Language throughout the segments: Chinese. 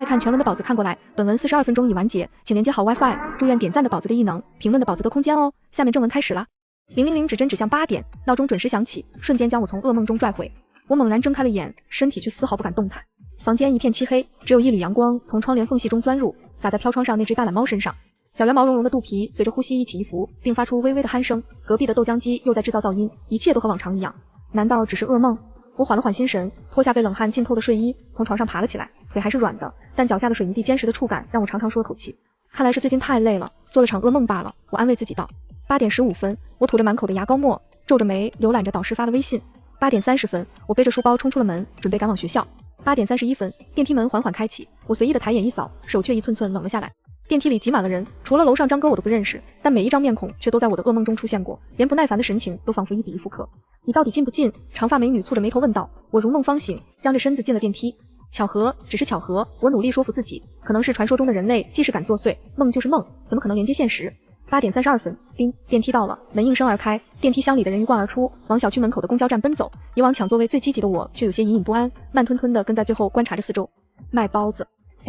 看全文的宝子看过来，本文42分钟已完结，请连接好 WiFi， 祝愿点赞的宝子的异能，评论的宝子的空间哦。下面正文开始啦。000指针指向8点，闹钟准时响起，瞬间将我从噩梦中拽回。我猛然睁开了眼，身体却丝毫不敢动弹。房间一片漆黑，只有一缕阳光从窗帘缝隙中钻入，洒在飘窗上那只大懒猫身上。小圆毛茸茸的肚皮随着呼吸一起一伏，并发出微微的鼾声。隔壁的豆浆机又在制造噪音，一切都和往常一样。难道只是噩梦？我缓了缓心神，脱下被冷汗浸透的睡衣，从床上爬了起来。腿还是软的，但脚下的水泥地坚实的触感让我长长舒了口气。看来是最近太累了，做了场噩梦罢了。我安慰自己道。8点15分，我吐着满口的牙膏沫，皱着眉浏览着导师发的微信。8点30分，我背着书包冲出了门，准备赶往学校。8点31分，电梯门缓缓开启，我随意的抬眼一扫，手却一寸寸冷了下来。电梯里挤满了人，除了楼上张哥我都不认识，但每一张面孔却都在我的噩梦中出现过，连不耐烦的神情都仿佛一比一复刻。你到底进不进？长发美女蹙着眉头问道。我如梦方醒，僵着身子进了电梯。巧合，只是巧合。我努力说服自己，可能是传说中的人类既视感作祟，梦就是梦，怎么可能连接现实？8点32分，叮，电梯到了，门应声而开，电梯厢里的人鱼贯而出，往小区门口的公交站奔走。以往抢座位最积极的我，却有些隐隐不安，慢吞吞地跟在最后观察着四周。卖包子，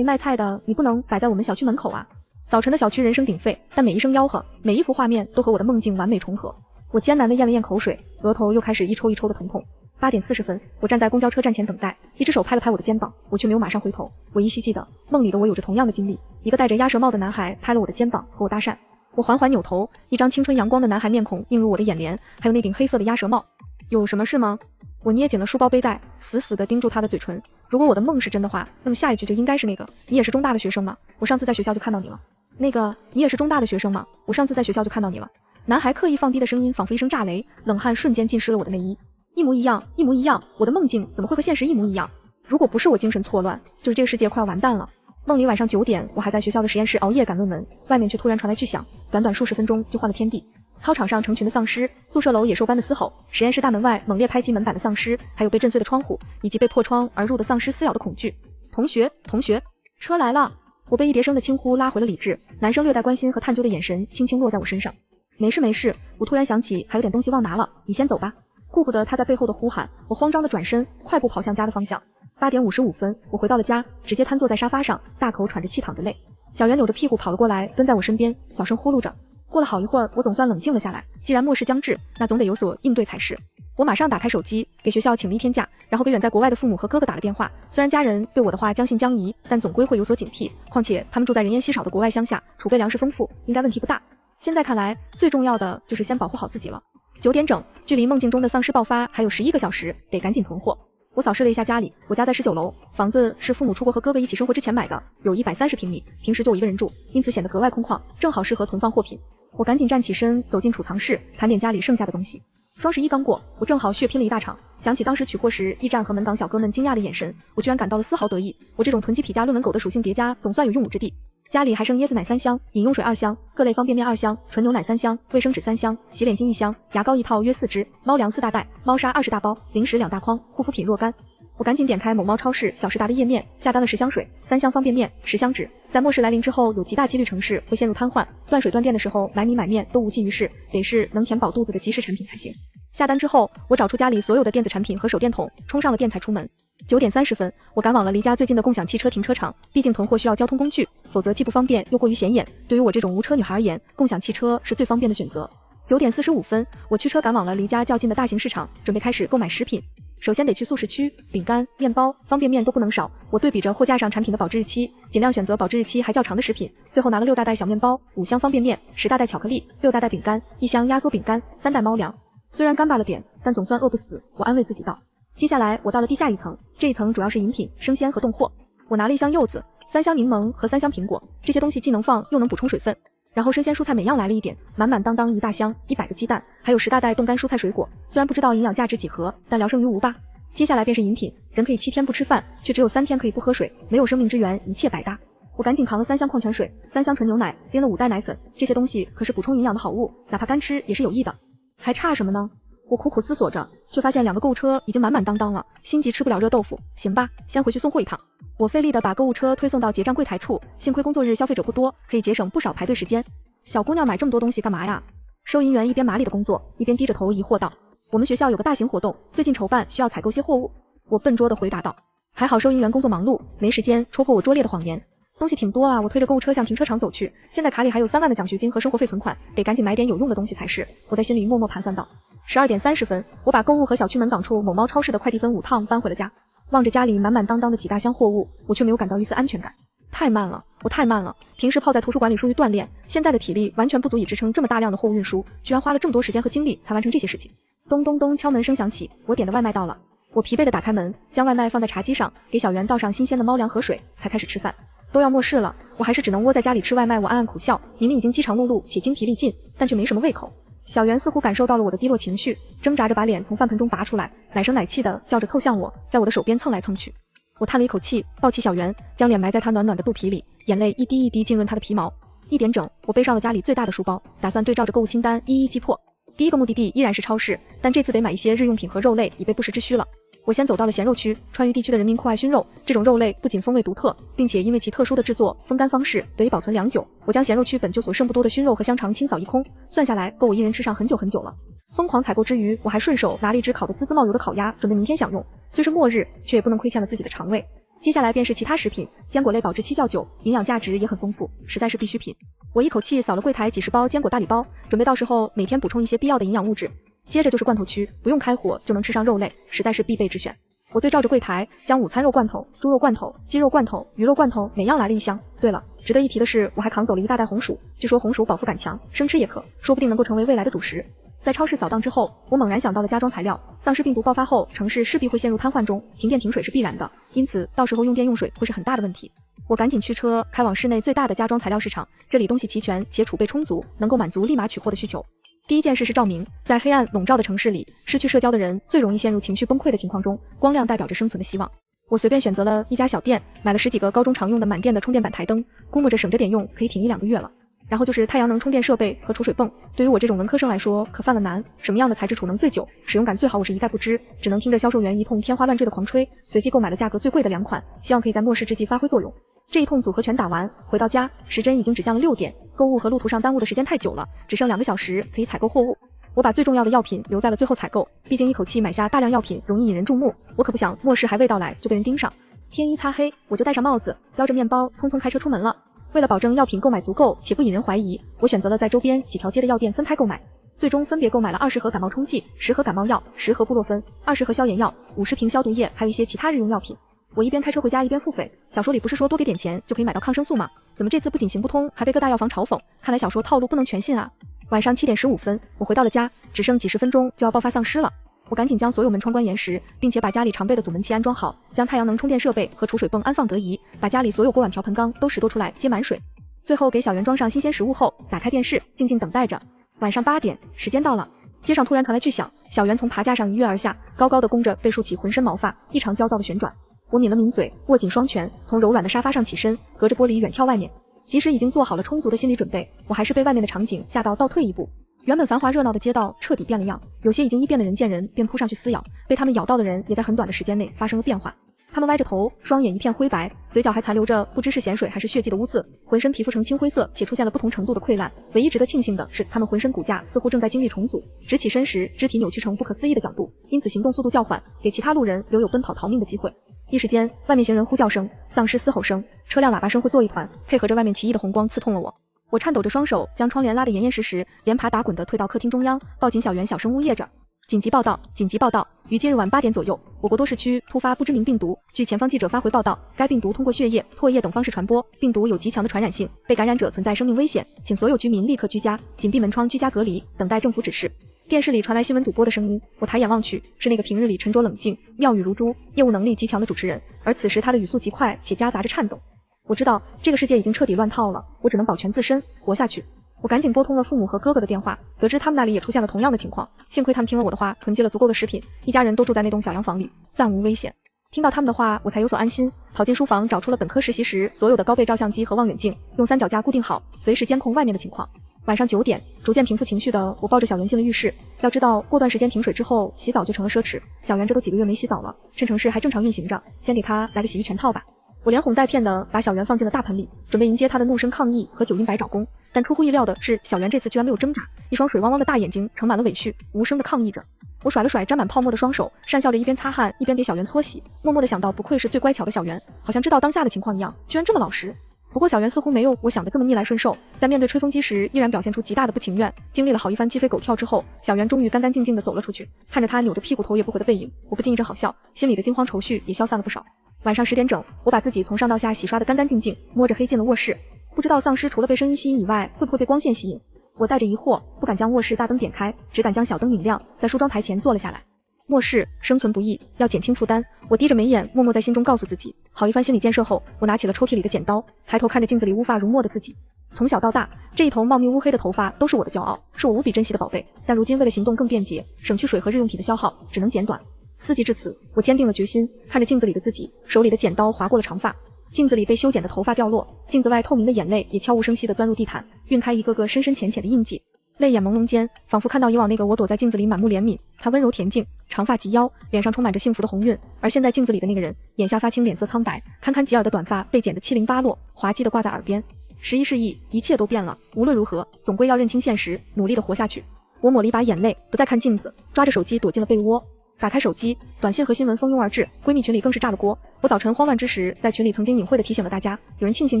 卖菜的，你不能摆在我们小区门口啊！早晨的小区人声鼎沸，但每一声吆喝，每一幅画面都和我的梦境完美重合。我艰难地咽了咽口水，额头又开始一抽一抽的疼痛。8点40分，我站在公交车站前等待，一只手拍了拍我的肩膀，我却没有马上回头。我依稀记得，梦里的我有着同样的经历，一个戴着鸭舌帽的男孩拍了我的肩膀，和我搭讪。我缓缓扭头，一张青春阳光的男孩面孔映入我的眼帘，还有那顶黑色的鸭舌帽。有什么事吗？我捏紧了书包背带，死死地盯住他的嘴唇。如果我的梦是真的话，那么下一句就应该是那个，你也是中大的学生吗？我上次在学校就看到你了。那个，你也是中大的学生吗？我上次在学校就看到你了。男孩刻意放低的声音仿佛一声炸雷，冷汗瞬间浸湿了我的内衣。一模一样，一模一样，我的梦境怎么会和现实一模一样？如果不是我精神错乱，就是这个世界快要完蛋了。梦里晚上9点，我还在学校的实验室熬夜赶论文，外面却突然传来巨响，短短数十分钟就换了天地。操场上成群的丧尸，宿舍楼野兽般的嘶吼，实验室大门外猛烈拍击门板的丧尸，还有被震碎的窗户，以及被破窗而入的丧尸撕咬的恐惧。同学，同学，车来了！我被一叠声的轻呼拉回了理智，男生略带关心和探究的眼神轻轻落在我身上。没事没事，我突然想起还有点东西忘拿了，你先走吧。顾不得他在背后的呼喊，我慌张地转身，快步跑向家的方向。8点55分，我回到了家，直接瘫坐在沙发上，大口喘着气淌着泪。小圆扭着屁股跑了过来，蹲在我身边，小声呼噜着。过了好一会儿，我总算冷静了下来。既然末世将至，那总得有所应对才是。我马上打开手机，给学校请了1天假，然后给远在国外的父母和哥哥打了电话。虽然家人对我的话将信将疑，但总归会有所警惕。况且他们住在人烟稀少的国外乡下，储备粮食丰富，应该问题不大。现在看来，最重要的就是先保护好自己了。9点整，距离梦境中的丧尸爆发还有11个小时，得赶紧囤货。我扫视了一下家里，我家在19楼，房子是父母出国和哥哥一起生活之前买的，有130平米，平时就我一个人住，因此显得格外空旷，正好适合囤放货品。我赶紧站起身，走进储藏室，盘点家里剩下的东西。双11刚过，我正好血拼了一大场，想起当时取货时驿站和门岗小哥们惊讶的眼神，我居然感到了丝毫得意。我这种囤积癖加论文狗的属性叠加，总算有用武之地。家里还剩椰子奶3箱，饮用水2箱，各类方便面2箱，纯牛奶3箱，卫生纸3箱，洗脸巾1箱，牙膏一套约4支，猫粮4大袋，猫砂20大包，零食2大筐，护肤品若干。我赶紧点开某猫超市小时达的页面，下单了10箱水，3箱方便面，10箱纸。在末世来临之后，有极大几率城市会陷入瘫痪，断水断电的时候，买米买面都无济于事，得是能填饱肚子的即食产品才行。下单之后，我找出家里所有的电子产品和手电筒，充上了电才出门。9点30分，我赶往了离家最近的共享汽车停车场，毕竟囤货需要交通工具，否则既不方便又过于显眼。对于我这种无车女孩而言，共享汽车是最方便的选择。9点45分，我驱车赶往了离家较近的大型市场，准备开始购买食品。首先得去速食区，饼干、面包、方便面都不能少。我对比着货架上产品的保质日期，尽量选择保质日期还较长的食品。最后拿了6大袋小面包、5箱方便面、10大袋巧克力、6大袋饼干、1箱压缩饼干、3袋猫粮。虽然干巴了点，但总算饿不死，我安慰自己道。接下来我到了地下一层，这一层主要是饮品、生鲜和冻货。我拿了1箱柚子、3箱柠檬和3箱苹果，这些东西既能放又能补充水分。然后生鲜蔬菜每样来了一点，满满当当一大箱，100个鸡蛋，还有10大袋冻干蔬菜水果。虽然不知道营养价值几何，但聊胜于无吧。接下来便是饮品，人可以7天不吃饭，却只有3天可以不喝水，没有生命之源，一切百搭。我赶紧扛了3箱矿泉水，3箱纯牛奶，拎了5袋奶粉，这些东西可是补充营养的好物，哪怕干吃也是有益的。还差什么呢？我苦苦思索着，却发现2个购物车已经满满当当了，心急吃不了热豆腐，行吧，先回去送货一趟。我费力地把购物车推送到结账柜台处，幸亏工作日消费者不多，可以节省不少排队时间。小姑娘买这么多东西干嘛呀？收银员一边麻利的工作，一边低着头疑惑道。我们学校有个大型活动，最近筹办，需要采购些货物。我笨拙地回答道。还好收银员工作忙碌，没时间戳破我拙劣的谎言。东西挺多啊，我推着购物车向停车场走去。现在卡里还有3万的奖学金和生活费存款，得赶紧买点有用的东西才是。我在心里默默盘算道。12点30分，我把购物和小区门岗处某猫超市的快递分5趟搬回了家。望着家里满满当当的几大箱货物，我却没有感到一丝安全感。太慢了，我太慢了。平时泡在图书馆里疏于锻炼，现在的体力完全不足以支撑这么大量的货物运输，居然花了这么多时间和精力才完成这些事情。咚咚咚，敲门声响起，我点的外卖到了。我疲惫地打开门，将外卖放在茶几上，给小圆倒上新鲜的猫粮和水，才开始吃饭。都要末世了，我还是只能窝在家里吃外卖。我暗暗苦笑，明明已经饥肠辘辘且精疲力尽，但却没什么胃口。小圆似乎感受到了我的低落情绪，挣扎着把脸从饭盆中拔出来，奶声奶气地叫着凑向我，在我的手边蹭来蹭去。我叹了一口气，抱起小圆，将脸埋在他暖暖的肚皮里，眼泪一滴一滴浸润他的皮毛。1点整，我背上了家里最大的书包，打算对照着购物清单一一击破。第一个目的地依然是超市，但这次得买一些日用品和肉类，以备不时之需了。我先走到了咸肉区，川渝地区的人民酷爱熏肉，这种肉类不仅风味独特，并且因为其特殊的制作、风干方式得以保存良久。我将咸肉区本就所剩不多的熏肉和香肠清扫一空，算下来够我一人吃上很久很久了。疯狂采购之余，我还顺手拿了一只烤得滋滋冒油的烤鸭，准备明天享用。虽是末日，却也不能亏欠了自己的肠胃。接下来便是其他食品，坚果类保质期较久，营养价值也很丰富，实在是必需品。我一口气扫了柜台几十包坚果大礼包，准备到时候每天补充一些必要的营养物质。接着就是罐头区，不用开火就能吃上肉类，实在是必备之选。我对照着柜台，将午餐肉罐头、猪肉罐头、鸡肉罐头、鱼肉罐头每样来了一箱。对了，值得一提的是，我还扛走了一大袋红薯，据说红薯饱腹感强，生吃也可，说不定能够成为未来的主食。在超市扫荡之后，我猛然想到了家装材料。丧尸病毒爆发后，城市势必会陷入瘫痪中，停电停水是必然的，因此到时候用电用水会是很大的问题。我赶紧驱车开往市内最大的家装材料市场，这里东西齐全且储备充足，能够满足立马取货的需求。第一件事是照明，在黑暗笼罩的城市里，失去社交的人最容易陷入情绪崩溃的情况中，光亮代表着生存的希望。我随便选择了一家小店，买了10几个高中常用的满电的充电板台灯，估摸着省着点用可以挺1-2个月了。然后就是太阳能充电设备和储水泵，对于我这种文科生来说可犯了难，什么样的材质储能最久，使用感最好，我是一概不知，只能听着销售员一通天花乱坠的狂吹，随即购买了价格最贵的2款，希望可以在末世之际发挥作用。这一通组合拳打完，回到家，时针已经指向了6点，购物和路途上耽误的时间太久了，只剩2个小时可以采购货物。我把最重要的药品留在了最后采购，毕竟一口气买下大量药品容易引人注目，我可不想末世还未到来就被人盯上。天一擦黑，我就戴上帽子，叼着面包匆匆开车出门了。为了保证药品购买足够且不引人怀疑，我选择了在周边几条街的药店分开购买，最终分别购买了20盒感冒冲剂、10盒感冒药、10盒布洛芬、20盒消炎药、50瓶消毒液，还有一些其他日用药品。我一边开车回家一边腹诽，小说里不是说多给点钱就可以买到抗生素吗？怎么这次不仅行不通，还被各大药房嘲讽？看来小说套路不能全信啊。晚上7点15分，我回到了家，只剩几10分钟就要爆发丧尸了。我赶紧将所有门窗关严实，并且把家里常备的阻门器安装好，将太阳能充电设备和储水泵安放得宜，把家里所有锅碗瓢盆缸都拾掇出来接满水。最后给小圆装上新鲜食物后，打开电视，静静等待着。晚上8点，时间到了，街上突然传来巨响，小圆从爬架上一跃而下，高高的弓着被竖起浑身毛发，异常焦躁的旋转。我抿了抿嘴，握紧双拳，从柔软的沙发上起身，隔着玻璃远眺外面。即使已经做好了充足的心理准备，我还是被外面的场景吓到倒退一步。原本繁华热闹的街道彻底变了样，有些已经异变的人见人便扑上去撕咬，被他们咬到的人也在很短的时间内发生了变化。他们歪着头，双眼一片灰白，嘴角还残留着不知是咸水还是血迹的污渍，浑身皮肤呈青灰色，且出现了不同程度的溃烂。唯一值得庆幸的是，他们浑身骨架似乎正在经历重组，直起身时肢体扭曲成不可思议的角度，因此行动速度较缓，给其他路人留有奔跑逃命的机会。一时间，外面行人呼叫声、丧尸嘶吼声、车辆喇叭声汇作一团，配合着外面奇异的红光刺痛了我。我颤抖着双手，将窗帘拉得严严实实，连爬打滚地退到客厅中央，抱紧小圆，小声呜咽着。紧急报道！紧急报道！于今日晚8点左右，我国多市区突发不知名病毒。据前方记者发回报道，该病毒通过血液、唾液等方式传播，病毒有极强的传染性，被感染者存在生命危险，请所有居民立刻居家，紧闭门窗，居家隔离，等待政府指示。电视里传来新闻主播的声音，我抬眼望去，是那个平日里沉着冷静、妙语如珠、业务能力极强的主持人，而此时他的语速极快且夹杂着颤抖。我知道这个世界已经彻底乱套了，我只能保全自身，活下去。我赶紧拨通了父母和哥哥的电话，得知他们那里也出现了同样的情况，幸亏他们听了我的话，囤积了足够的食品，一家人都住在那栋小洋房里，暂无危险。听到他们的话，我才有所安心，跑进书房找出了本科实习时所有的高倍照相机和望远镜，用3脚架固定好，随时监控外面的情况。晚上9点，逐渐平复情绪的我抱着小圆进了浴室。要知道，过段时间停水之后，洗澡就成了奢侈。小圆这都几个月没洗澡了，趁城市还正常运行着，先给他来个洗浴全套吧。我连哄带骗的把小圆放进了大盆里，准备迎接他的怒声抗议和9阴白爪功。但出乎意料的是，小圆这次居然没有挣扎，一双水汪汪的大眼睛盛满了委屈，无声的抗议着。我甩了甩沾满泡沫的双手，讪笑着一边擦汗一边给小圆搓洗，默默地想到，不愧是最乖巧的小圆，好像知道当下的情况一样，居然这么老实。不过小圆似乎没有我想的这么逆来顺受，在面对吹风机时依然表现出极大的不情愿。经历了好一番鸡飞狗跳之后，小圆终于干干净净地走了出去。看着他扭着屁股头也不回的背影，我不禁一阵好笑，心里的惊慌愁绪也消散了不少。晚上10点整，我把自己从上到下洗刷得干干净净，摸着黑进了卧室。不知道丧尸除了被声音吸引以外，会不会被光线吸引？我带着疑惑，不敢将卧室大灯点开，只敢将小灯引亮，在梳妆台前坐了下来。末世生存不易，要减轻负担。我低着眉眼，默默在心中告诉自己。好一番心理建设后，我拿起了抽屉里的剪刀，抬头看着镜子里乌发如墨的自己。从小到大，这一头茂密乌黑的头发都是我的骄傲，是我无比珍惜的宝贝。但如今为了行动更便捷，省去水和日用品的消耗，只能剪短。思及至此，我坚定了决心，看着镜子里的自己，手里的剪刀划过了长发。镜子里被修剪的头发掉落，镜子外透明的眼泪也悄无声息地钻入地毯，晕开一个个深深浅浅的印记。泪眼朦胧间，仿佛看到以往那个我躲在镜子里满目怜悯，她温柔恬静，长发及腰，脸上充满着幸福的红晕。而现在镜子里的那个人，眼下发青，脸色苍白，堪堪及耳的短发被剪得七零八落，滑稽地挂在耳边。时移世易，一切都变了，无论如何，总归要认清现实，努力地活下去。我抹了一把眼泪，不再看镜子，抓着手机躲进了被窝。打开手机，短信和新闻蜂拥而至，闺蜜群里更是炸了锅。我早晨慌乱之时，在群里曾经隐晦地提醒了大家，有人庆幸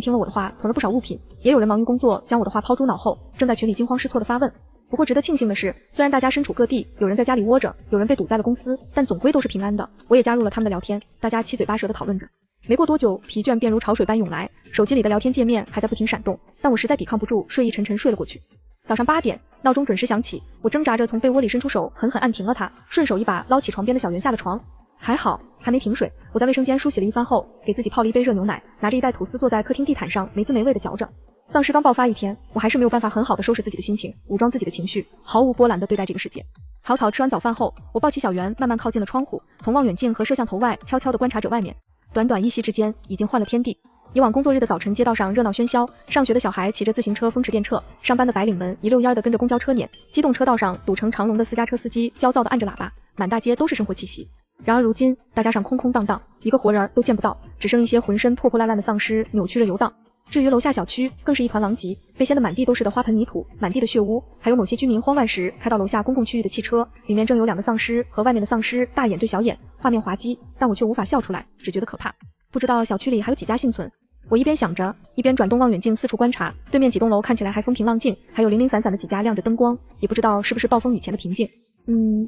听了我的话，囤了不少物品，也有人忙于工作，将我的话抛诸脑后，正在群里惊慌失措地发问。不过值得庆幸的是，虽然大家身处各地，有人在家里窝着，有人被堵在了公司，但总归都是平安的。我也加入了他们的聊天，大家七嘴八舌地讨论着。没过多久，疲倦便如潮水般涌来，手机里的聊天界面还在不停闪动，但我实在抵抗不住，睡意沉沉睡了过去。早上8点，闹钟准时响起，我挣扎着从被窝里伸出手，狠狠按停了它，顺手一把捞起床边的小圆下了床。还好还没停水，我在卫生间梳洗了一番后，给自己泡了一杯热牛奶，拿着一袋吐司坐在客厅地毯上，没滋没味地嚼着。丧尸刚爆发一天，我还是没有办法很好的收拾自己的心情，武装自己的情绪，毫无波澜地对待这个世界。草草吃完早饭后，我抱起小圆，慢慢靠近了窗户，从望远镜和摄像头外悄悄地观察着外面。短短一夕之间，已经换了天地。以往工作日的早晨，街道上热闹喧嚣，上学的小孩骑着自行车风驰电掣，上班的白领们一溜烟地跟着公交车撵，机动车道上堵成长龙的私家车司机焦躁地按着喇叭，满大街都是生活气息。然而如今，大街上空空荡荡，一个活人都见不到，只剩一些浑身破破烂烂的丧尸扭曲着游荡。至于楼下小区，更是一团狼藉，被掀得满地都是的花盆泥土，满地的血污，还有某些居民慌乱时开到楼下公共区域的汽车，里面正有2个丧尸和外面的丧尸大眼对小眼，画面滑稽，但我却无法笑出来，只觉得可怕。不知道小区里还有几家幸存。我一边想着，一边转动望远镜四处观察，对面几栋楼看起来还风平浪静，还有零零散散的几家亮着灯光，也不知道是不是暴风雨前的平静。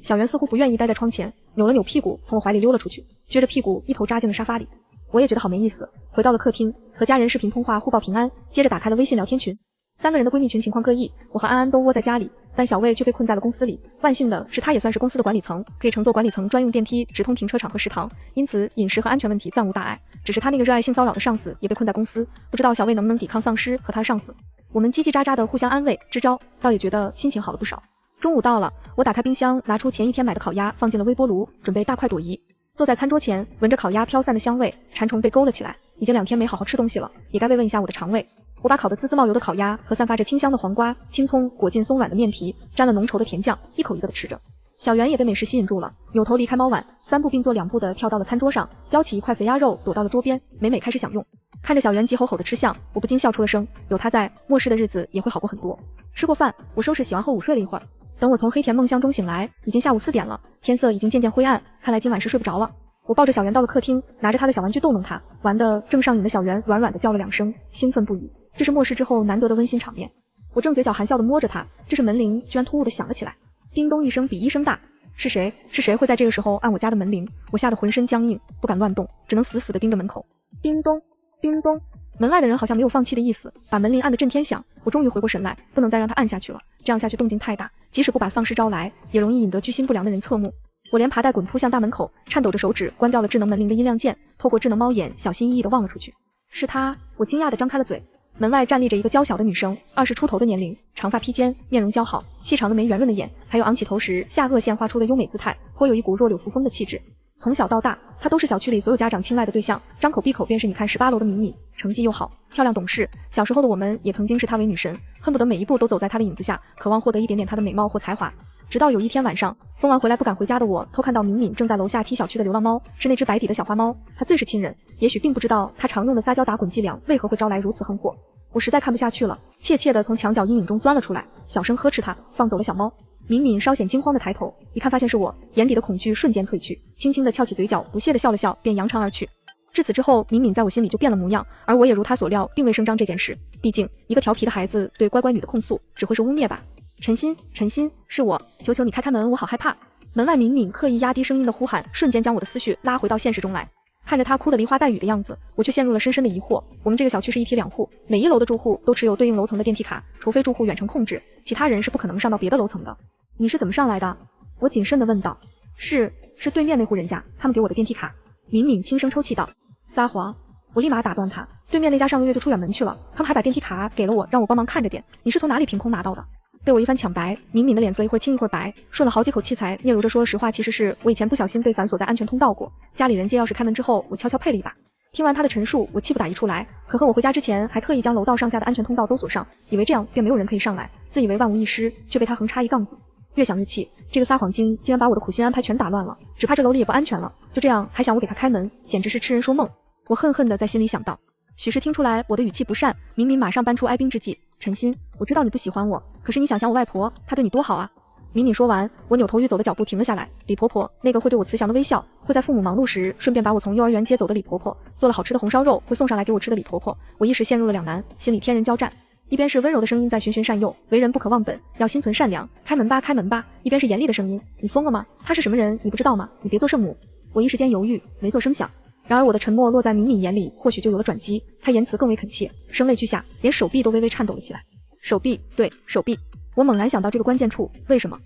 小圆似乎不愿意待在窗前，扭了扭屁股从我怀里溜了出去，撅着屁股一头扎进了沙发里。我也觉得好没意思，回到了客厅，和家人视频通话互报平安，接着打开了微信聊天群。3个人的闺蜜群情况各异，我和安安都窝在家里，但小魏却被困在了公司里。万幸的是，她也算是公司的管理层，可以乘坐管理层专用电梯直通停车场和食堂，因此饮食和安全问题暂无大碍。只是她那个热爱性骚扰的上司也被困在公司，不知道小魏能不能抵抗丧尸和他的上司。我们叽叽喳喳的互相安慰支招，倒也觉得心情好了不少。中午到了，我打开冰箱，拿出前一天买的烤鸭放进了微波炉，准备大快朵颐。坐在餐桌前，闻着烤鸭飘散的香味，馋虫被勾了起来。已经2天没好好吃东西了，也该慰问一下我的肠胃。我把烤得滋滋冒油的烤鸭和散发着清香的黄瓜、青葱裹进松软的面皮，沾了浓稠的甜酱，一口一个的吃着。小圆也被美食吸引住了，扭头离开猫碗，3步并作2步的跳到了餐桌上，叼起一块肥鸭肉躲到了桌边，美美开始享用。看着小圆急吼吼的吃相，我不禁笑出了声。有他在，末世的日子也会好过很多。吃过饭，我收拾洗完后午睡了一会儿。等我从黑甜梦乡中醒来，已经下午4点了，天色已经渐渐灰暗，看来今晚是睡不着了。我抱着小圆到了客厅，拿着他的小玩具逗弄他，玩得正上瘾的小圆软软的叫了2声，兴奋不已。这是末世之后难得的温馨场面。我正嘴角含笑地摸着他，这时门铃居然突兀地响了起来，叮咚一声比1声大。是谁会在这个时候按我家的门铃？我吓得浑身僵硬，不敢乱动，只能死死地盯着门口。叮咚叮咚，门外的人好像没有放弃的意思，把门铃按得震天响。我终于回过神来，不能再让他按下去了，这样下去动静太大，即使不把丧尸招来，也容易引得居心不良的人侧目。我连爬带滚扑向大门口，颤抖着手指关掉了智能门铃的音量键，透过智能猫眼小心翼翼地望了出去。是他，我惊讶地张开了嘴。门外站立着一个娇小的女生，20出头的年龄，长发披肩，面容姣好，细长的眉，圆润的眼，还有昂起头时下颚线画出的优美姿态，颇有一股弱柳扶风的气质。从小到大，她都是小区里所有家长青睐的对象，张口闭口便是你看18楼的米米，成绩又好，漂亮懂事。小时候的我们也曾经视她为女神，恨不得每一步都走在她的影子下，渴望获得一点点她的美貌或才华。直到有一天晚上，疯完回来不敢回家的我，偷看到敏敏正在楼下踢小区的流浪猫，是那只白底的小花猫，它最是亲人，也许并不知道它常用的撒娇打滚伎俩为何会招来如此横祸。我实在看不下去了，怯怯地从墙角阴影中钻了出来，小声呵斥它，放走了小猫。敏敏稍显惊慌的抬头，一看发现是我，眼底的恐惧瞬间褪去，轻轻的翘起嘴角，不屑的笑了笑，便扬长而去。至此之后，敏敏在我心里就变了模样，而我也如他所料，并未声张这件事。毕竟，一个调皮的孩子对乖乖女的控诉，只会是污蔑吧。陈鑫，陈鑫，是我，求求你开开门，我好害怕。门外敏敏刻意压低声音的呼喊，瞬间将我的思绪拉回到现实中来。看着他哭得梨花带雨的样子，我却陷入了深深的疑惑。我们这个小区是一梯两户，每一楼的住户都持有对应楼层的电梯卡，除非住户远程控制，其他人是不可能上到别的楼层的。你是怎么上来的？我谨慎地问道。是对面那户人家，他们给我的电梯卡。敏敏轻声抽泣道。撒谎！我立马打断他，对面那家上个月就出远门去了，他们还把电梯卡给了我，让我帮忙看着点。你是从哪里凭空拿到的？被我一番抢白，敏敏的脸色一会儿青一会儿白，顺了好几口气才嗫嚅着说了实话，其实是我以前不小心被反锁在安全通道过，家里人借钥匙开门之后，我悄悄配了一把。听完他的陈述，我气不打一处来，可恨我回家之前还特意将楼道上下的安全通道都锁上，以为这样便没有人可以上来，自以为万无一失，却被他横插一杠子。越想越气，这个撒谎精竟然把我的苦心安排全打乱了，只怕这楼里也不安全了，就这样还想我给他开门，简直是痴人说梦。我恨恨地在心里想到。许是听出来我的语气不善，敏敏马上搬出哀兵之计。陈鑫，我知道你不喜欢我，可是你想想我外婆，她对你多好啊。敏敏说完，我扭头欲走的脚步停了下来。李婆婆，那个会对我慈祥的微笑，会在父母忙碌时顺便把我从幼儿园接走的李婆婆，做了好吃的红烧肉会送上来给我吃的李婆婆。我一时陷入了两难，心里天人交战。一边是温柔的声音在循循善诱，为人不可忘本，要心存善良，开门吧开门吧。一边是严厉的声音，你疯了吗？他是什么人你不知道吗？你别做圣母。我一时间犹豫，没做声响。然而我的沉默落在敏敏眼里，或许就有了转机。她言辞更为恳切，声泪俱下，连手臂都微微颤抖了起来。手臂，对，手臂。我猛然想到这个关键处，为什么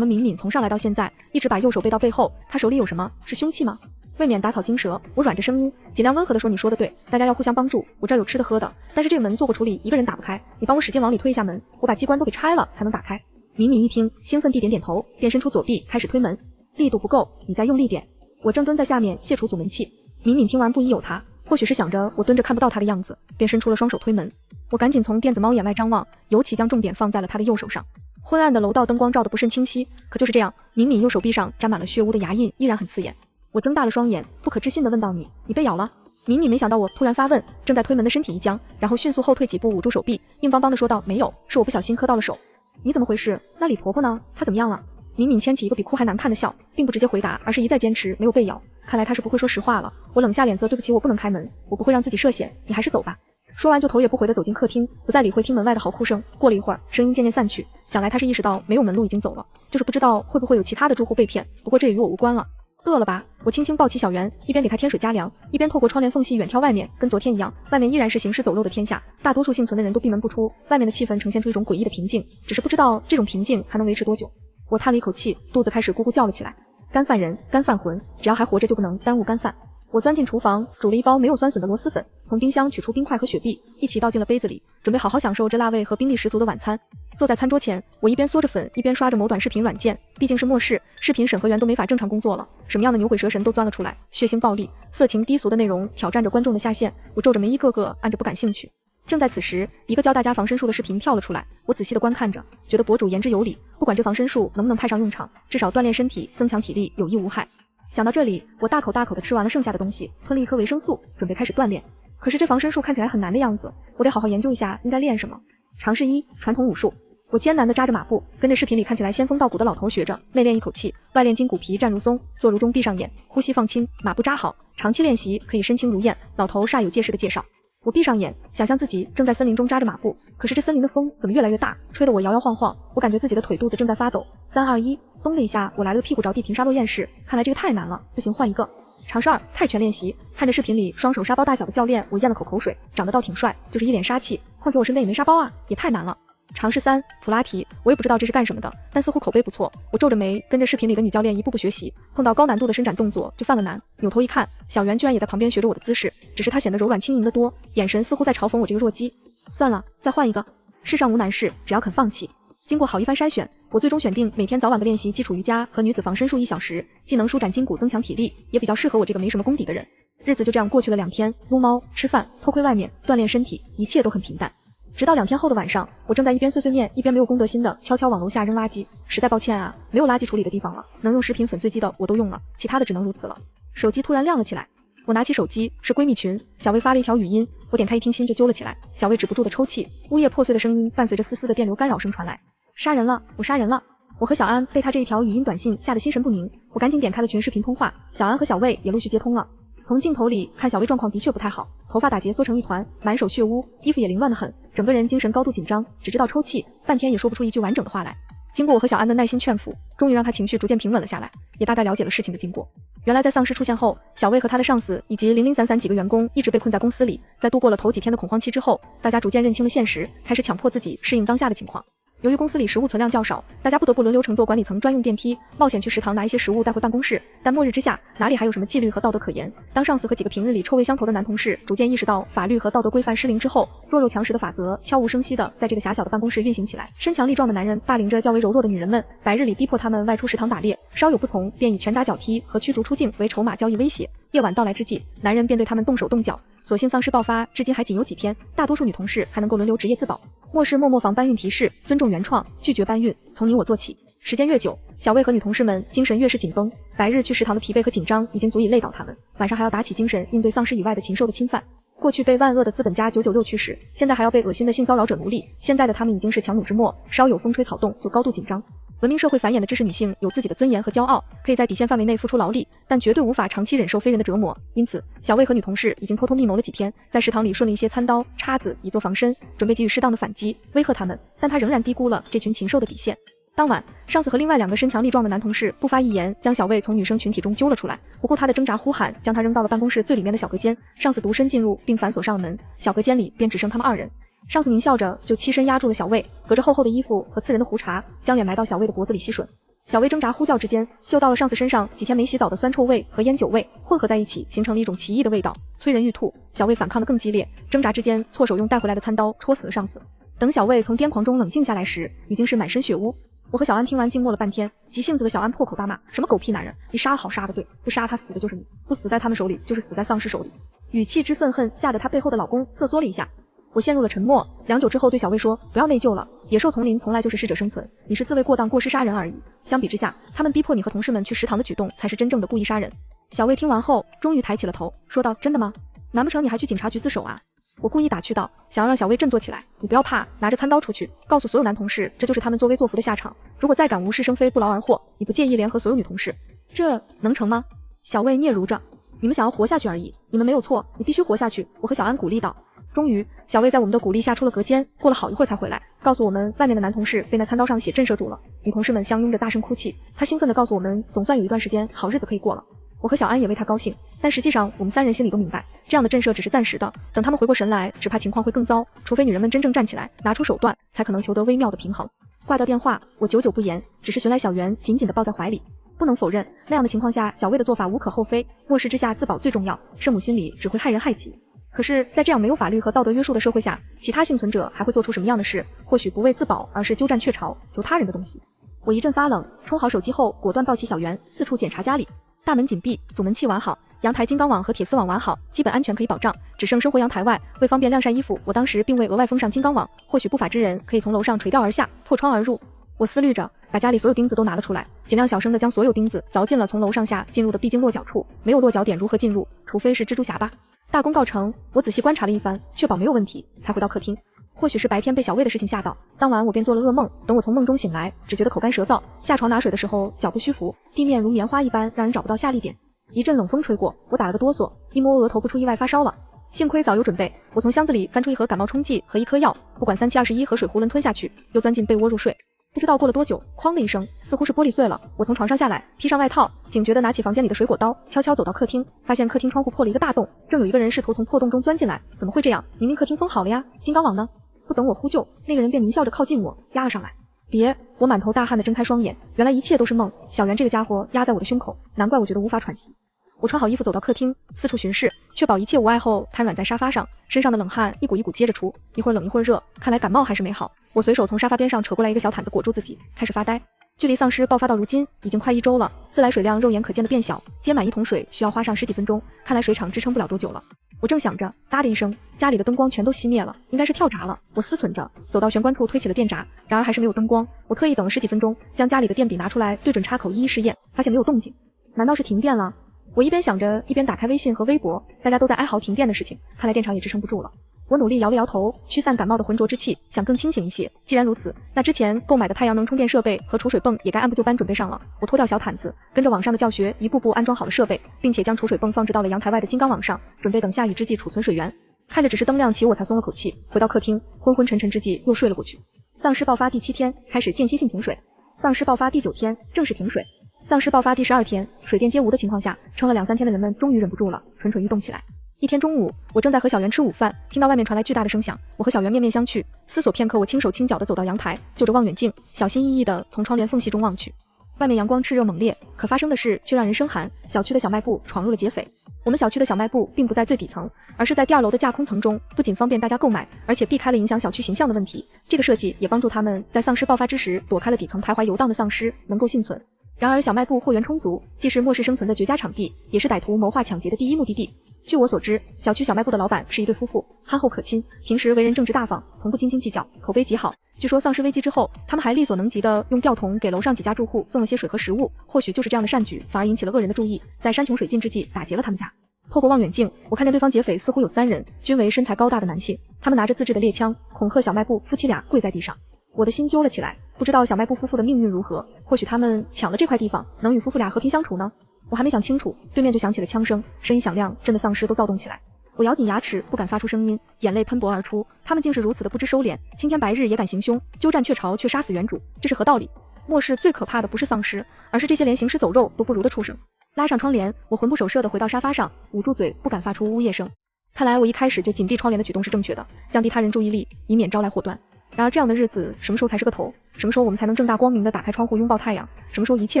敏敏从上来到现在一直把右手背到背后？她手里有什么？是凶器吗？未免打草惊蛇，我软着声音，尽量温和地说，你说的对，大家要互相帮助，我这儿有吃的喝的，但是这个门做过处理，一个人打不开，你帮我使劲往里推一下门，我把机关都给拆了才能打开。敏敏一听，兴奋地点点头，便伸出左臂开始推门。力度不够，你再用力点。我正蹲在下面卸除阻门器。敏敏听完不疑有他，或许是想着我蹲着看不到他的样子，便伸出了双手推门。我赶紧从电子猫眼外张望，尤其将重点放在了他的右手上。昏暗的楼道灯光照得不甚清晰，可就是这样，敏敏右手臂上沾满了血污的牙印依然很刺眼。我睁大了双眼，不可置信地问道，你被咬了？敏敏没想到我突然发问，正在推门的身体一僵，然后迅速后退几步捂住手臂，硬邦邦地说道，没有，是我不小心磕到了手。你怎么回事？那李婆婆呢？她怎么样了？敏敏牵起一个比哭还难看的笑，并不直接回答，而是一再坚持没有被咬。看来她是不会说实话了。我冷下脸色，对不起，我不能开门，我不会让自己涉险，你还是走吧。说完就头也不回地走进客厅，不再理会听门外的嚎哭声。过了一会儿，声音渐渐散去，想来他是意识到没有门路已经走了，就是不知道会不会有其他的住户被骗，不过这也与我无关了。饿了吧？我轻轻抱起小圆，一边给他添水加粮，一边透过窗帘缝隙远眺外面。跟昨天一样，外面依然是行尸走肉的天下，大多数幸存的人都闭门不出，外面的气氛呈现出一种诡异的平静，只是不知道这种平静还能维持多久。我叹了一口气，肚子开始咕咕叫了起来。干饭人，干饭魂，只要还活着就不能耽误干饭。我钻进厨房，煮了一包没有酸笋的螺蛳粉，从冰箱取出冰块和雪碧，一起倒进了杯子里，准备好好享受这辣味和冰力十足的晚餐。坐在餐桌前，我一边嗦着粉，一边刷着某短视频软件。毕竟是末世，视频审核员都没法正常工作了，什么样的牛鬼蛇神都钻了出来，血腥暴力、色情低俗的内容挑战着观众的下限。我皱着眉，一个个按着不感兴趣。正在此时，一个教大家防身术的视频跳了出来，我仔细地观看着，觉得博主言之有理，不管这防身术能不能派上用场，至少锻炼身体、增强体力有益无害。想到这里，我大口大口地吃完了剩下的东西，吞了一颗维生素，准备开始锻炼。可是这防身术看起来很难的样子，我得好好研究一下应该练什么。尝试一，传统武术。我艰难地扎着马步，跟着视频里看起来仙风道骨的老头学着，内练一口气，外练筋骨皮站如松，坐如钟闭上眼，呼吸放轻，马步扎好，长期练习可以身轻如燕。老头煞有介事地介绍。我闭上眼，想象自己正在森林中扎着马步，可是这森林的风怎么越来越大，吹得我摇摇晃晃，我感觉自己的腿肚子正在发抖。3、2、1，咚的一下，我来了个屁股着地平沙落雁式，看来这个太难了，不行，换一个。尝试2，泰拳练习。看着视频里双手沙包大小的教练，我咽了口水，长得倒挺帅，就是一脸杀气，况且我身边也没沙包啊，也太难了。尝试3，普拉提。我也不知道这是干什么的，但似乎口碑不错。我皱着眉跟着视频里的女教练一步步学习，碰到高难度的伸展动作就犯了难。扭头一看，小圆居然也在旁边学着我的姿势，只是她显得柔软轻盈得多，眼神似乎在嘲讽我这个弱鸡。算了，再换一个。世上无难事，只要肯放弃。经过好一番筛选，我最终选定每天早晚的练习基础瑜伽和女子防身术1小时，既能舒展筋骨增强体力，也比较适合我这个没什么功底的人。日子就这样过去了2天，撸猫、吃饭、偷窥外面、锻炼身体，一切都很平淡。直到2天后的晚上，我正在一边碎碎念一边没有公德心的悄悄往楼下扔垃圾。实在抱歉啊，没有垃圾处理的地方了，能用食品粉碎机的我都用了，其他的只能如此了。手机突然亮了起来，我拿起手机，是闺蜜群小薇发了一条语音，我点开一听心就揪了起来。小薇止不住的抽泣，呜咽破碎的声音伴随着丝丝的电流干扰声传来。杀人了，我杀人了！我和小安被他这一条语音短信吓得心神不宁，我赶紧点开了群视频通话，小安和小魏也陆续接通了。从镜头里看，小魏状况的确不太好，头发打结缩成一团，满手血污，衣服也凌乱得很，整个人精神高度紧张，只知道抽泣，半天也说不出一句完整的话来。经过我和小安的耐心劝服，终于让他情绪逐渐平稳了下来，也大概了解了事情的经过。原来在丧尸出现后，小魏和他的上司以及零零散散几个员工一直被困在公司里，在度过了头几天的恐慌期之后，大家逐渐认清了现实，开始强迫自己适应当下的情况。由于公司里食物存量较少，大家不得不轮流乘坐管理层专用电梯，冒险去食堂拿一些食物带回办公室。但末日之下，哪里还有什么纪律和道德可言？当上司和几个平日里臭味相投的男同事逐渐意识到法律和道德规范失灵之后，弱肉强食的法则悄无声息地在这个狭小的办公室运行起来。身强力壮的男人霸凌着较为柔弱的女人们，白日里逼迫他们外出食堂打猎，稍有不从便以拳打脚踢和驱逐出境为筹码交易威胁。夜晚到来之际，男人便对他们动手动脚。所幸丧尸爆发至今还仅有几天，大多数女同事还能够轮流职业自保。末世默默防搬运提示：尊重原创，拒绝搬运，从你我做起。时间越久，小魏和女同事们精神越是紧绷，白日去食堂的疲惫和紧张已经足以累倒他们，晚上还要打起精神应对丧尸以外的禽兽的侵犯。过去被万恶的资本家996驱使，现在还要被恶心的性骚扰者奴隶。现在的他们已经是强弩之末，稍有风吹草动就高度紧张。文明社会繁衍的知识女性有自己的尊严和骄傲，可以在底线范围内付出劳力，但绝对无法长期忍受非人的折磨。因此，小魏和女同事已经偷偷密谋了几天，在食堂里顺了一些餐刀、叉子以作防身，准备给予适当的反击，威吓他们。但他仍然低估了这群禽兽的底线。当晚，上司和另外2个身强力壮的男同事不发一言，将小魏从女生群体中揪了出来，不顾他的挣扎呼喊，将他扔到了办公室最里面的小隔间。上司独身进入并反锁上了门，小隔间里便只剩他们2人。上司狞笑着就栖身压住了小魏，隔着厚厚的衣服和刺人的胡茬，将脸埋到小魏的脖子里吸吮。小魏挣扎呼叫之间，嗅到了上司身上几天没洗澡的酸臭味和烟酒味混合在一起，形成了一种奇异的味道，催人欲吐。小魏反抗得更激烈，挣扎之间错手用带回来的餐刀戳死了上司。等小魏从癫狂中冷静下来时，已经是满身血污。我和小安听完静默了半天，急性子的小安破口大骂：什么狗屁男人，你杀好杀的对，不杀他死的就是你，不死在他们手里就是死在丧尸手里。语气之愤恨吓得她背后的老公瑟缩了一下。我陷入了沉默，良久之后对小魏说：不要内疚了，野兽丛林从来就是适者生存，你是自卫过当过失杀人而已。相比之下，他们逼迫你和同事们去食堂的举动才是真正的故意杀人。小魏听完后终于抬起了头，说道：真的吗？难不成你还去警察局自首啊？我故意打趣道，想要让小魏振作起来。你不要怕，拿着餐刀出去，告诉所有男同事，这就是他们作威作福的下场。如果再敢无事生非、不劳而获，你不介意联合所有女同事？这能成吗？小魏嗫嚅着，你们想要活下去而已，你们没有错，你必须活下去。我和小安鼓励道。终于，小魏在我们的鼓励下出了隔间，过了好一会儿才回来，告诉我们外面的男同事被那餐刀上血震慑住了。女同事们相拥着大声哭泣，他兴奋地告诉我们，总算有一段时间好日子可以过了。我和小安也为他高兴，但实际上我们3人心里都明白，这样的震慑只是暂时的，等他们回过神来，只怕情况会更糟，除非女人们真正站起来，拿出手段，才可能求得微妙的平衡。挂掉电话，我久久不言，只是寻来小袁，紧紧地抱在怀里。不能否认，那样的情况下，小魏的做法无可厚非，末世之下自保最重要，圣母心里只会害人害己。可是，在这样没有法律和道德约束的社会下，其他幸存者还会做出什么样的事？或许不为自保，而是鸠占鹊巢，求他人的东西。我一阵发冷，充好手机后，果断抱起小袁，四处检查家里。大门紧闭，阻门器完好，阳台金刚网和铁丝网完好，基本安全可以保障，只剩生活阳台外。为方便晾晒衣服，我当时并未额外封上金刚网，或许不法之人可以从楼上垂钓而下，破窗而入。我思虑着，把家里所有钉子都拿了出来，尽量小声地将所有钉子凿进了从楼上下进入的必经落脚处。没有落脚点如何进入？除非是蜘蛛侠吧。大功告成，我仔细观察了一番，确保没有问题，才回到客厅。或许是白天被小魏的事情吓到，当晚我便做了噩梦。等我从梦中醒来，只觉得口干舌燥，下床拿水的时候脚不虚浮，地面如棉花一般，让人找不到下力点。一阵冷风吹过，我打了个哆嗦，一摸额头不出意外发烧了。幸亏早有准备，我从箱子里翻出一盒感冒冲剂和一颗药，不管3721和水囫囵吞下去，又钻进被窝入睡。不知道过了多久，哐的一声，似乎是玻璃碎了。我从床上下来，披上外套，警觉地拿起房间里的水果刀，悄悄走到客厅，发现客厅窗户破了一个大洞，正有一个人试图从破洞中钻进来。怎么会这样？明明客厅封好了呀，金刚网呢？不等我呼救，那个人便狞笑着靠近我，压了上来。别！我满头大汗地睁开双眼，原来一切都是梦。小袁这个家伙压在我的胸口，难怪我觉得无法喘息。我穿好衣服走到客厅，四处巡视，确保一切无碍后，瘫软在沙发上，身上的冷汗一股一股接着出，一会儿冷一会儿热，看来感冒还是没好。我随手从沙发边上扯过来一个小毯子裹住自己，开始发呆。距离丧尸爆发到如今已经快1周了，自来水量肉眼可见的变小，接满1桶水需要花上10几分钟，看来水厂支撑不了多久了。我正想着，哒的一声，家里的灯光全都熄灭了，应该是跳闸了。我思忖着，走到玄关处推起了电闸，然而还是没有灯光。我特意等了10几分钟，将家里的电笔拿出来对准插口一一试验，发现没有动静。难道是停电了？我一边想着，一边打开微信和微博，大家都在哀嚎停电的事情，看来电厂也支撑不住了。我努力摇了摇头，驱散感冒的浑浊之气，想更清醒一些。既然如此，那之前购买的太阳能充电设备和储水泵也该按部就班准备上了。我脱掉小毯子，跟着网上的教学，一步步安装好了设备，并且将储水泵放置到了阳台外的金刚网上，准备等下雨之际储存水源。看着只是灯亮起，我才松了口气。回到客厅，昏昏沉沉之际又睡了过去。丧尸爆发第7天开始间歇性停水，丧尸爆发第9天正式停水，丧尸爆发第12天水电皆无的情况下，撑了2-3天的人们终于忍不住了，蠢蠢欲动起来。一天中午，我正在和小圆吃午饭，听到外面传来巨大的声响。我和小圆面面相觑，思索片刻，我轻手轻脚地走到阳台，就着望远镜，小心翼翼地从窗帘缝隙中望去。外面阳光炽热猛烈，可发生的事却让人生寒。小区的小卖部闯入了劫匪。我们小区的小卖部并不在最底层，而是在第2楼的架空层中，不仅方便大家购买，而且避开了影响小区形象的问题。这个设计也帮助他们在丧尸爆发之时躲开了底层徘徊游荡的丧尸，能够幸存。然而小卖部货源充足，既是末世生存的绝佳场地，也是歹徒谋划抢劫的第一目的地。据我所知，小区小卖部的老板是一对夫妇，憨厚可亲，平时为人正直大方，从不斤斤计较，口碑极好。据说丧尸危机之后，他们还力所能及地用吊桶给楼上几家住户送了些水和食物，或许就是这样的善举，反而引起了恶人的注意，在山穷水尽之际打劫了他们家。透过望远镜，我看见对方劫匪似乎有3人，均为身材高大的男性，他们拿着自制的猎枪，恐吓小卖部夫妻俩跪在地上。我的心揪了起来，不知道小卖部夫妇的命运如何，或许他们抢了这块地方，能与夫妇俩和平相处呢？我还没想清楚，对面就响起了枪声，声音响亮，震得丧尸都躁动起来。我咬紧牙齿，不敢发出声音，眼泪喷薄而出。他们竟是如此的不知收敛，青天白日也敢行凶，鸠占鹊巢却杀死原主，这是何道理？末世最可怕的不是丧尸，而是这些连行尸走肉都不如的畜生。拉上窗帘，我魂不守舍地回到沙发上，捂住嘴，不敢发出呜咽声。看来我一开始就紧闭窗帘的举动是正确的，降低他人注意力，以免招来祸端。然而这样的日子什么时候才是个头？什么时候我们才能正大光明地打开窗户拥抱太阳？什么时候一切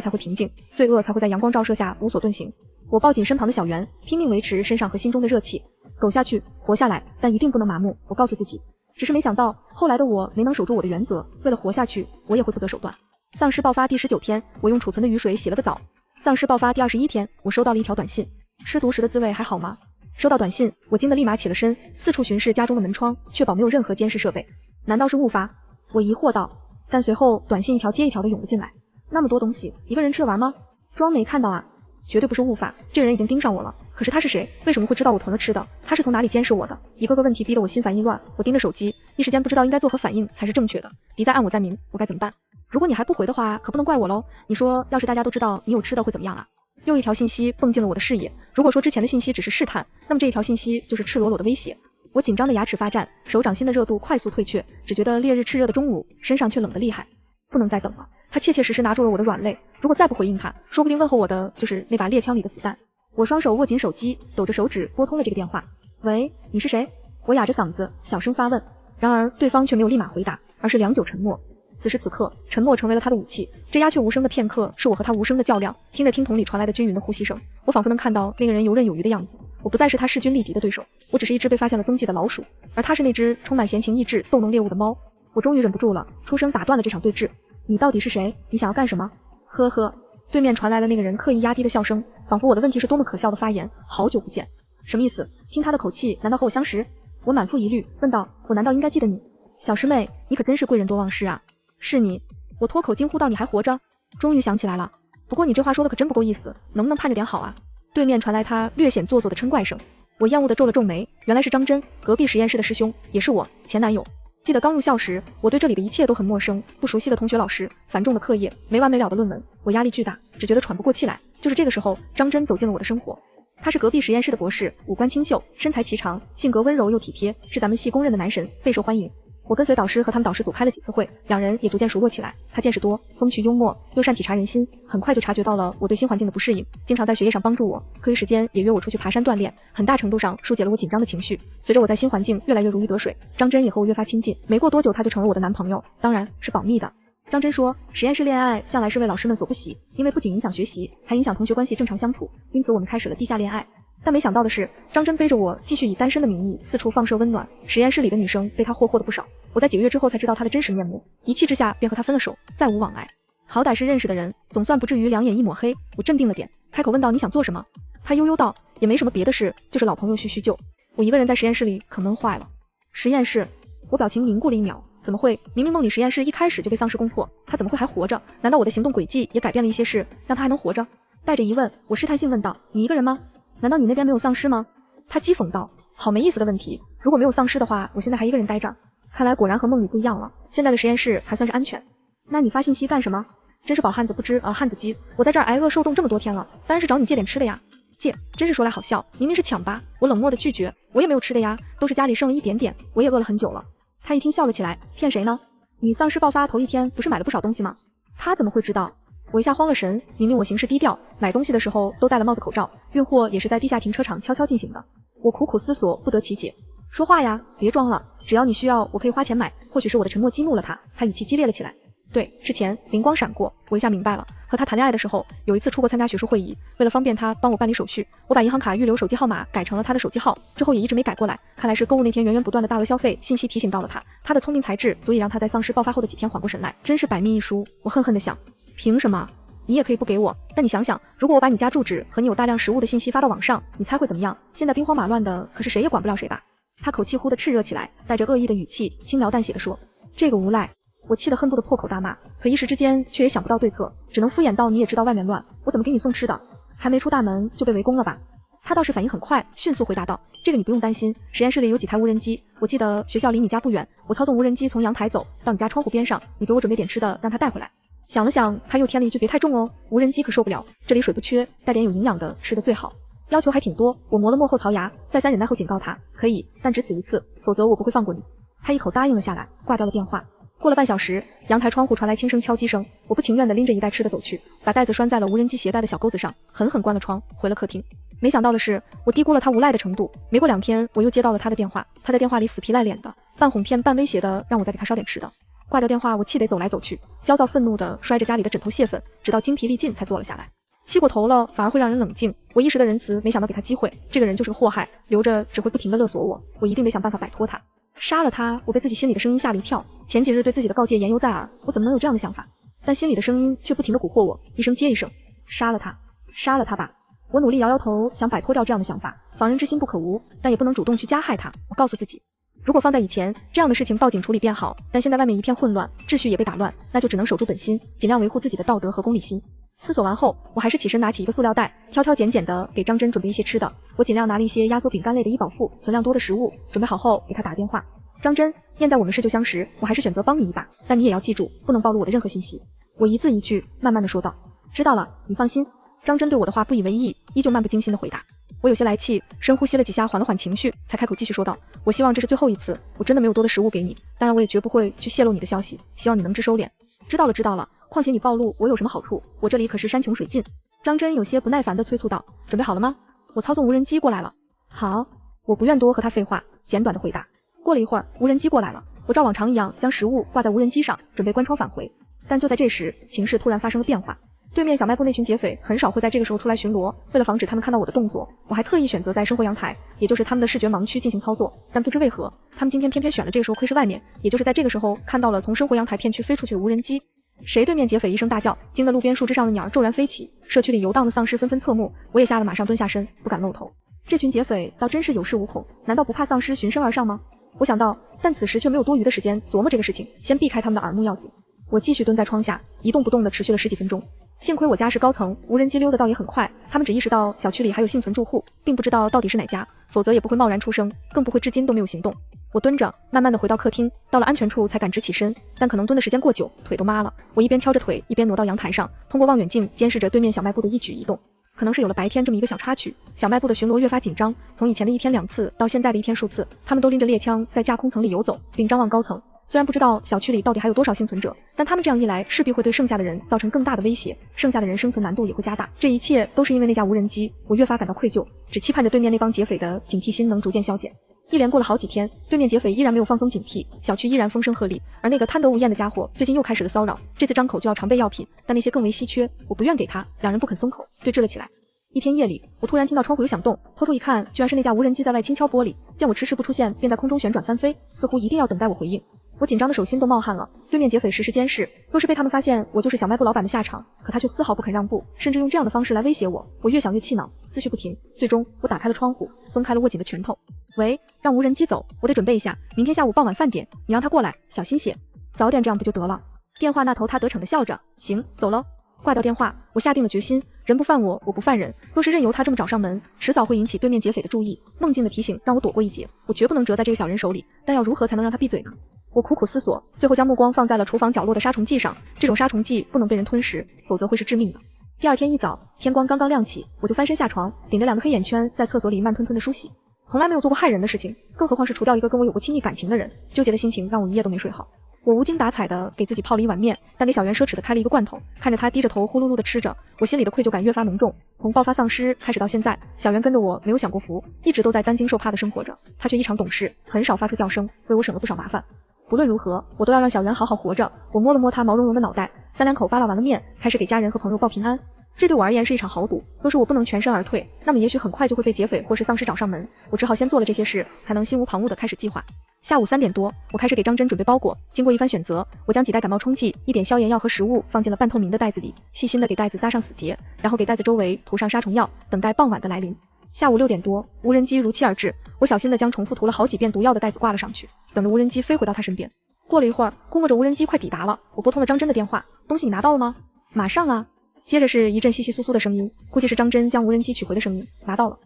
才会平静，罪恶才会在阳光照射下无所遁形？我抱紧身旁的小圆，拼命维持身上和心中的热气。苟下去，活下来，但一定不能麻木，我告诉自己。只是没想到，后来的我没能守住我的原则，为了活下去，我也会不择手段。丧尸爆发第19天，我用储存的雨水洗了个澡。丧尸爆发第21天，我收到了一条短信：吃独食的滋味还好吗？收到短信，我惊得立马起了身，四处巡视家中的门窗，确保没有任何监视设备。难道是误发？我疑惑道。但随后短信一条接一条的涌了进来。那么多东西，一个人吃得完吗？装没看到啊，绝对不是误发，这个人已经盯上我了。可是他是谁？为什么会知道我囤了吃的？他是从哪里监视我的？一个个问题逼得我心烦意乱。我盯着手机，一时间不知道应该作何反应才是正确的。敌在暗，我在明，我该怎么办？如果你还不回的话，可不能怪我喽。你说，要是大家都知道你有吃的会怎么样啊？又一条信息蹦进了我的视野。如果说之前的信息只是试探，那么这一条信息就是赤裸裸的威胁。我紧张的牙齿发战，手掌心的热度快速退却，只觉得烈日炽热的中午，身上却冷得厉害。不能再等了，他切切实实拿住了我的软肋，如果再不回应他，说不定问候我的就是那把猎枪里的子弹。我双手握紧手机，抖着手指拨通了这个电话。喂，你是谁？我哑着嗓子小声发问。然而对方却没有立马回答，而是良久沉默。此时此刻，沉默成为了他的武器。这鸦雀无声的片刻，是我和他无声的较量。听着听筒里传来的均匀的呼吸声，我仿佛能看到那个人游刃有余的样子。我不再是他势均力敌的对手，我只是一只被发现了踪迹的老鼠，而他是那只充满闲情逸致、逗弄猎物的猫。我终于忍不住了，出声打断了这场对峙。你到底是谁？你想要干什么？呵呵。对面传来了那个人刻意压低的笑声，仿佛我的问题是多么可笑的发言。好久不见，什么意思？听他的口气，难道和我相识？我满腹疑虑，问道：我难道应该记得你？小师妹，你可真是贵人多忘事啊！是你！我脱口惊呼道：你还活着？终于想起来了。不过你这话说的可真不够意思，能不能盼着点好啊？对面传来他略显做作的嗔怪声。我厌恶地皱了皱眉，原来是张真，隔壁实验室的师兄，也是我前男友。记得刚入校时，我对这里的一切都很陌生，不熟悉的同学老师，繁重的课业，没完没了的论文，我压力巨大，只觉得喘不过气来。就是这个时候，张真走进了我的生活。他是隔壁实验室的博士，五官清秀，身材颀长，性格温柔又体贴，是咱们系公认的男神，备受欢迎。我跟随导师和他们导师组开了几次会，两人也逐渐熟络起来。他见识多，风趣幽默，又善体察人心，很快就察觉到了我对新环境的不适应，经常在学业上帮助我，课余时间也约我出去爬山锻炼，很大程度上疏解了我紧张的情绪。随着我在新环境越来越如鱼得水，张真也和我越发亲近，没过多久他就成了我的男朋友，当然是保密的。张真说，实验室恋爱向来是为老师们所不喜，因为不仅影响学习，还影响同学关系正常相处，因此我们开始了地下恋爱。但没想到的是，张真背着我继续以单身的名义四处放射温暖，实验室里的女生被他霍霍的不少。我在几个月之后才知道他的真实面目，一气之下便和他分了手，再无往来。好歹是认识的人，总算不至于两眼一抹黑。我镇定了点，开口问道：你想做什么？他悠悠道：也没什么别的事，就是老朋友叙叙旧。我一个人在实验室里可闷坏了。实验室？我表情凝固了一秒，怎么会？明明梦里实验室一开始就被丧尸攻破，他怎么会还活着？难道我的行动轨迹也改变了一些事，让他还能活着？带着疑问，我试探性问道：你一个人吗？难道你那边没有丧尸吗？他讥讽道：好没意思的问题，如果没有丧尸的话，我现在还一个人待着。看来果然和梦里不一样了，现在的实验室还算是安全。那你发信息干什么？真是饱汉子不知汉子饥，我在这儿挨饿受冻这么多天了，当然是找你借点吃的呀。借，真是说来好笑，明明是抢吧，我冷漠的拒绝，我也没有吃的呀，都是家里剩了一点点，我也饿了很久了。他一听笑了起来，骗谁呢？你丧尸爆发头一天不是买了不少东西吗？他怎么会知道？我一下慌了神，明明我行事低调，买东西的时候都戴了帽子口罩，运货也是在地下停车场悄悄进行的。我苦苦思索，不得其解。说话呀，别装了，只要你需要，我可以花钱买。或许是我的沉默激怒了他，他语气激烈了起来。对，之前灵光闪过，我一下明白了。和他谈恋爱的时候，有一次出国参加学术会议，为了方便他帮我办理手续，我把银行卡预留手机号码改成了他的手机号，之后也一直没改过来。看来是购物那天源源不断的大额消费信息提醒到了他，他的聪明才智足以让他在丧尸爆发后的几天缓过神来，真是百密一疏。我恨恨地想，凭什么？你也可以不给我，但你想想，如果我把你家住址和你有大量食物的信息发到网上，你猜会怎么样？现在兵荒马乱的，可是谁也管不了谁吧？他口气忽地炽热起来，带着恶意的语气，轻描淡写地说：“这个无赖！”我气得恨不得破口大骂，可一时之间却也想不到对策，只能敷衍到你也知道外面乱，我怎么给你送吃的？还没出大门就被围攻了吧？他倒是反应很快，迅速回答道：“这个你不用担心，实验室里有几台无人机，我记得学校离你家不远，我操纵无人机从阳台走到你家窗户边上，你给我准备点吃的，让他带回来。”想了想，他又添了一句：“别太重哦，无人机可受不了，这里水不缺，带点有营养的吃的最好。”要求还挺多，我磨了磨后槽牙，再三忍耐后警告他：“可以，但只此一次，否则我不会放过你。”他一口答应了下来，挂掉了电话。过了半小时，阳台窗户传来轻声敲击声，我不情愿地拎着一袋吃的走去，把袋子拴在了无人机携带的小钩子上，狠狠关了窗，回了客厅。没想到的是，我低估了他无赖的程度。没过2天，我又接到了他的电话，他在电话里死皮赖脸的，半哄骗半威胁的让我再给他烧点吃的。挂掉电话，我气得走来走去，焦躁愤怒的摔着家里的枕头泄愤，直到精疲力尽才坐了下来。气过头了反而会让人冷静，我一时的仁慈没想到给他机会，这个人就是个祸害，留着只会不停的勒索我，我一定得想办法摆脱他。杀了他，我被自己心里的声音吓了一跳，前几日对自己的告诫言犹在耳，我怎么能有这样的想法？但心里的声音却不停地蛊惑我，一声接一声，杀了他，杀了他吧。我努力摇摇头，想摆脱掉这样的想法，防人之心不可无，但也不能主动去加害他。我告诉自己，如果放在以前，这样的事情报警处理便好，但现在外面一片混乱，秩序也被打乱，那就只能守住本心，尽量维护自己的道德和公理心。思索完后，我还是起身拿起一个塑料袋，挑挑拣拣的给张真准备一些吃的。我尽量拿了一些压缩饼干类的医保副存量多的食物，准备好后给他打电话。张真，念在我们是旧相识，我还是选择帮你一把，但你也要记住，不能暴露我的任何信息。我一字一句慢慢的说道。知道了，你放心。张真对我的话不以为意，依旧漫不经心的回答。我有些来气，深呼吸了几下，缓了缓情绪，才开口继续说道：我希望这是最后一次，我真的没有多的食物给你，当然我也绝不会去泄露你的消息，希望你能知收敛。知道了知道了，况且你暴露我有什么好处？我这里可是山穷水尽。张真有些不耐烦地催促道：准备好了吗？我操纵无人机过来了。好，我不愿多和他废话，简短的回答。过了一会儿，无人机过来了，我照往常一样将食物挂在无人机上，准备关窗返回。但就在这时，情势突然发生了变化。对面小卖部那群劫匪很少会在这个时候出来巡逻，为了防止他们看到我的动作，我还特意选择在生活阳台，也就是他们的视觉盲区进行操作。但不知为何，他们今天偏偏选了这个时候窥视外面，也就是在这个时候看到了从生活阳台片区飞出去的无人机。谁对面劫匪一声大叫，惊得路边树枝上的鸟儿骤然飞起，社区里游荡的丧尸纷纷侧目，我也吓得马上蹲下身，不敢露头。这群劫匪倒真是有恃无恐，难道不怕丧尸循声而上吗？我想到，但此时却没有多余的时间琢磨这个事情，先避开他们的耳目要紧。我继续蹲在窗下，一动不动地持续了10几分钟。幸亏我家是高层，无人机溜得倒也很快，他们只意识到小区里还有幸存住户，并不知道到底是哪家，否则也不会贸然出声，更不会至今都没有行动。我蹲着，慢慢地回到客厅，到了安全处才敢直起身，但可能蹲的时间过久，腿都麻了。我一边敲着腿，一边挪到阳台上，通过望远镜监视着对面小卖部的一举一动。可能是有了白天这么一个小插曲，小卖部的巡逻越发紧张，从以前的1天2次到现在的1天数次，他们都拎着猎枪在架空层里游走，并张望高层。虽然不知道小区里到底还有多少幸存者，但他们这样一来，势必会对剩下的人造成更大的威胁，剩下的人生存难度也会加大。这一切都是因为那架无人机，我越发感到愧疚，只期盼着对面那帮劫匪的警惕心能逐渐消减。一连过了好几天，对面劫匪依然没有放松警惕，小区依然风声鹤唳，而那个贪得无厌的家伙最近又开始了骚扰，这次张口就要常备药品，但那些更为稀缺，我不愿给他，两人不肯松口，对峙了起来。一天夜里，我突然听到窗户有响动，偷偷一看，居然是那架无人机在外轻敲玻璃，见我迟迟不出现，便在空中旋转翻飞，似乎一定要等待我回应。我紧张的手心都冒汗了，对面劫匪实时监视，若是被他们发现我就是小卖部老板的下场，可他却丝毫不肯让步，甚至用这样的方式来威胁我。我越想越气恼，思绪不停，最终我打开了窗户，松开了握紧的拳头。喂，让无人机走，我得准备一下，明天下午傍晚饭点，你让他过来，小心些，早点这样不就得了。电话那头他得逞的笑着，行，走喽。挂掉电话，我下定了决心，人不犯我，我不犯人。若是任由他这么找上门，迟早会引起对面劫匪的注意。梦境的提醒让我躲过一劫，我绝不能折在这个小人手里。但要如何才能让他闭嘴呢？我苦苦思索，最后将目光放在了厨房角落的杀虫剂上。这种杀虫剂不能被人吞食，否则会是致命的。第二天一早，天光刚刚亮起，我就翻身下床，顶着2个黑眼圈，在厕所里慢吞吞的梳洗。从来没有做过害人的事情，更何况是除掉一个跟我有过亲密感情的人。纠结的心情让我一夜都没睡好。我无精打采的给自己泡了一碗面，但给小圆奢侈的开了一个罐头。看着他低着头呼噜噜的吃着，我心里的愧疚感越发浓重。从爆发丧尸开始到现在，小圆跟着我没有享过福，一直都在担惊受怕的生活着。他却异常懂事，很少发出叫声，为我省了不少麻烦。不论如何，我都要让小圆好好活着。我摸了摸他毛茸茸的脑袋，3-2口扒拉完了面，开始给家人和朋友报平安。这对我而言是一场豪赌，若是我不能全身而退，那么也许很快就会被劫匪或是丧尸找上门。我只好先做了这些事，才能心无旁骛地开始计划。下午3点多，我开始给张真准备包裹。经过一番选择，我将几袋感冒冲剂、一点消炎药和食物放进了半透明的袋子里，细心地给袋子扎上死结，然后给袋子周围涂上杀虫药，等待傍晚的来临。下午6点多，无人机如期而至，我小心地将重复涂了好几遍毒药的袋子挂了上去，等着无人机飞回到他身边。过了一会儿，估摸着无人机快抵达了，我拨通了张真的电话：“东西你拿到了吗？”“马上啊。”接着是一阵窸窸窣窣的声音，估计是张真将无人机取回的声音。“拿到了。”“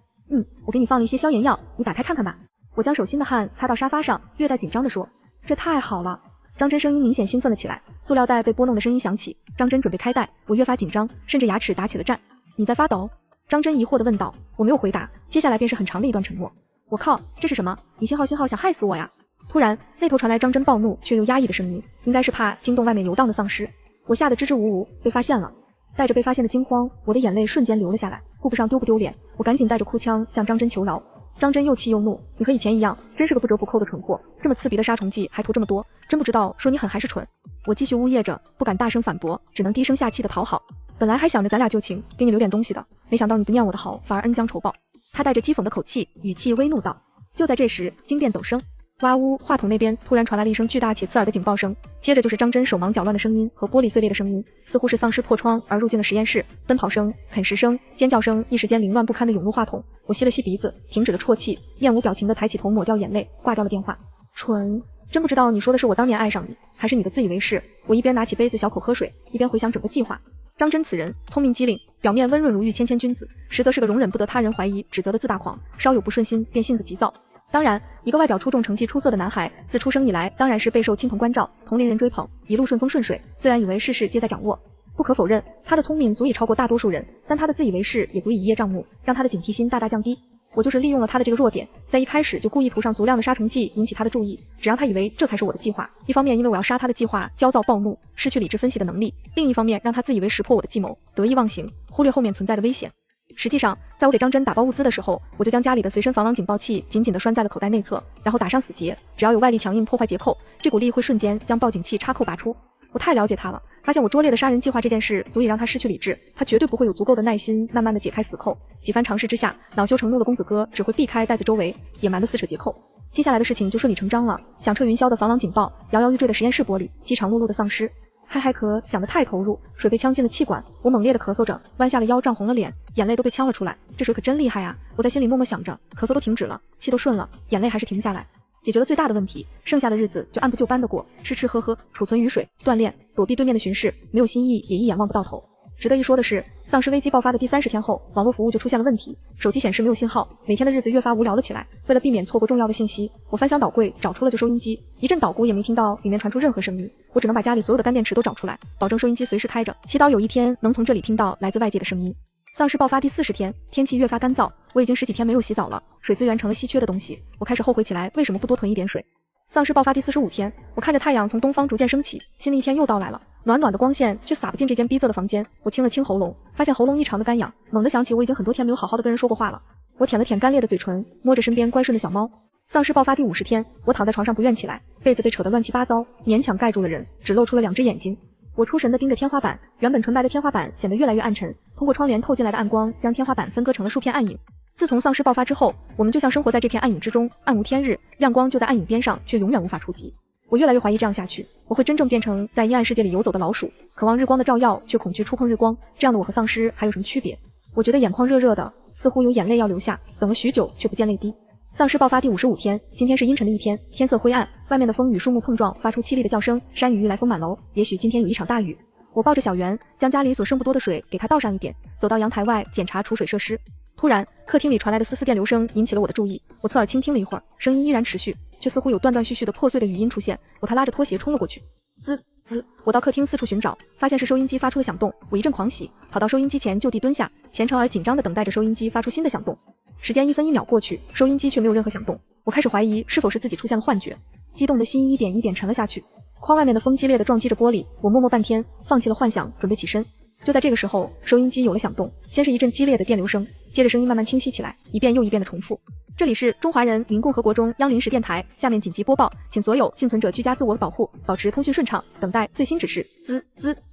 我给你放了一些消炎药，你打开看看吧。”我将手心的汗擦到沙发上，略带紧张地说：“这太好了。”张真声音明显兴奋了起来，塑料袋被拨弄的声音响起，张真准备开袋，我越发紧张，甚至牙齿打起了颤。“你在发抖？”张真疑惑地问道。我没有回答，接下来便是很长的一段沉默。我靠，这是什么？你信号想害死我呀！突然那头传来张真暴怒却又压抑的声音，应该是怕惊动外面游荡的丧尸。我吓得支支吾吾，被发现了。带着被发现的惊慌，我的眼泪瞬间流了下来，顾不上丢不丢脸，我赶紧带着哭腔向张真求饶。张真又气又怒：“你和以前一样，真是个不折不扣的蠢货，这么刺鼻的杀虫剂还涂这么多，真不知道说你狠还是蠢。”我继续呜咽着，不敢大声反驳，只能低声下气的讨好。本来还想着咱俩就寝，给你留点东西的，没想到你不念我的好，反而恩将仇报。他带着讥讽的口气，语气微怒道。就在这时，惊变陡升。哇呜！话筒那边突然传来了一声巨大且刺耳的警报声，接着就是张真手忙脚乱的声音和玻璃碎裂的声音，似乎是丧尸破窗而入进了实验室。奔跑声、啃食声、尖叫声一时间凌乱不堪地涌入话筒。我吸了吸鼻子，停止了啜泣，面无表情地抬起头抹掉眼泪，挂掉了电话。蠢，真不知道你说的是我当年爱上你，还是你的自以为是。我一边拿起杯子小口喝水，一边回想整个计划。张真此人聪明机灵，表面温润如玉谦谦君子，实则是个容忍不得他人怀疑指责的自大狂，稍有不顺心便性子急躁。当然，一个外表出众、成绩出色的男孩，自出生以来当然是备受亲朋关照、同龄人追捧，一路顺风顺水，自然以为事事皆在掌握。不可否认，他的聪明足以超过大多数人，但他的自以为是也足以一叶障目，让他的警惕心大大降低。我就是利用了他的这个弱点，在一开始就故意涂上足量的杀虫剂，引起他的注意，只让他以为这才是我的计划。一方面因为我要杀他的计划焦躁暴怒，失去理智分析的能力；另一方面让他自以为识破我的计谋，得意忘形，忽略后面存在的危险。实际上，在我给张真打包物资的时候，我就将家里的随身防狼警报器紧紧地拴在了口袋内侧，然后打上死结，只要有外力强硬破坏结扣，这股力会瞬间将报警器插扣拔出。我太了解他了，发现我拙劣的杀人计划这件事足以让他失去理智，他绝对不会有足够的耐心慢慢地解开死扣。几番尝试之下，恼羞成怒的公子哥只会避开袋子周围野蛮的撕扯结扣。接下来的事情就顺理成章了，响彻云霄的防狼警报，摇摇欲坠的实验室玻璃，饥肠辘辘的丧尸。嗨嗨咳响得太投入，水被呛进了气管，我猛烈地咳嗽着，弯下了腰，涨红了脸，眼泪都被呛了出来。这水可真厉害啊！我在心里默默想着，咳嗽都停止了，气都顺了，眼泪还是停不下来。解决了最大的问题，剩下的日子就按部就班的过，吃吃喝喝，储存雨水，锻炼，躲避对面的巡视，没有新意也一眼望不到头。值得一说的是，丧尸危机爆发的第30天后，网络服务就出现了问题，手机显示没有信号，每天的日子越发无聊了起来。为了避免错过重要的信息，我翻箱倒柜找出了旧收音机，一阵捣鼓也没听到里面传出任何声音，我只能把家里所有的干电池都找出来，保证收音机随时开着，祈祷有一天能从这里听到来自外界的声音。丧尸爆发第40天，天气越发干燥，我已经10几天没有洗澡了，水资源成了稀缺的东西，我开始后悔起来为什么不多囤一点水。丧尸爆发第45天，我看着太阳从东方逐渐升起，新的一天又到来了，暖暖的光线却洒不进这间逼仄的房间。我清了清喉咙，发现喉咙异常的干痒，猛地想起我已经很多天没有好好的跟人说过话了。我舔了舔干裂的嘴唇，摸着身边乖顺的小猫。丧尸爆发第50天，我躺在床上不愿起来，被子被扯得乱七八糟，勉强盖住了人，只露出了2只眼睛。我出神地盯着天花板，原本纯白的天花板显得越来越暗沉，通过窗帘透进来的暗光将天花板分割成了数片暗影。自从丧尸爆发之后，我们就像生活在这片暗影之中，暗无天日，亮光就在暗影边上，却永远无法触及。我越来越怀疑这样下去，我会真正变成在阴暗世界里游走的老鼠，渴望日光的照耀，却恐惧触碰日光。这样的我和丧尸还有什么区别？我觉得眼眶热热的，似乎有眼泪要流下，等了许久却不见泪滴。丧尸爆发第55天，今天是阴沉的一天，天色灰暗，外面的风与树木碰撞，发出凄厉的叫声，山雨欲来风满楼，也许今天有一场大雨。我抱着小圆，将家里所剩不多的水给它倒上一点，走到阳台外检查储水设施。突然，客厅里传来的丝丝电流声引起了我的注意。我侧耳倾听了一会儿，声音依然持续，却似乎有断断续续的破碎的语音出现。我拉着拖鞋冲了过去，滋滋！我到客厅四处寻找，发现是收音机发出的响动。我一阵狂喜，跑到收音机前就地蹲下，虔诚而紧张地等待着收音机发出新的响动。时间1分1秒过去，收音机却没有任何响动。我开始怀疑是否是自己出现了幻觉，激动的心一点一点沉了下去。框外面的风激烈地撞击着玻璃，我默默半天，放弃了幻想，准备起身。就在这个时候，收音机有了响动，先是一阵激烈的电流声，接着声音慢慢清晰起来，一遍又一遍的重复。这里是中华人民共和国中央临时电台，下面紧急播报，请所有幸存者居家自我保护，保持通讯顺畅，等待最新指示。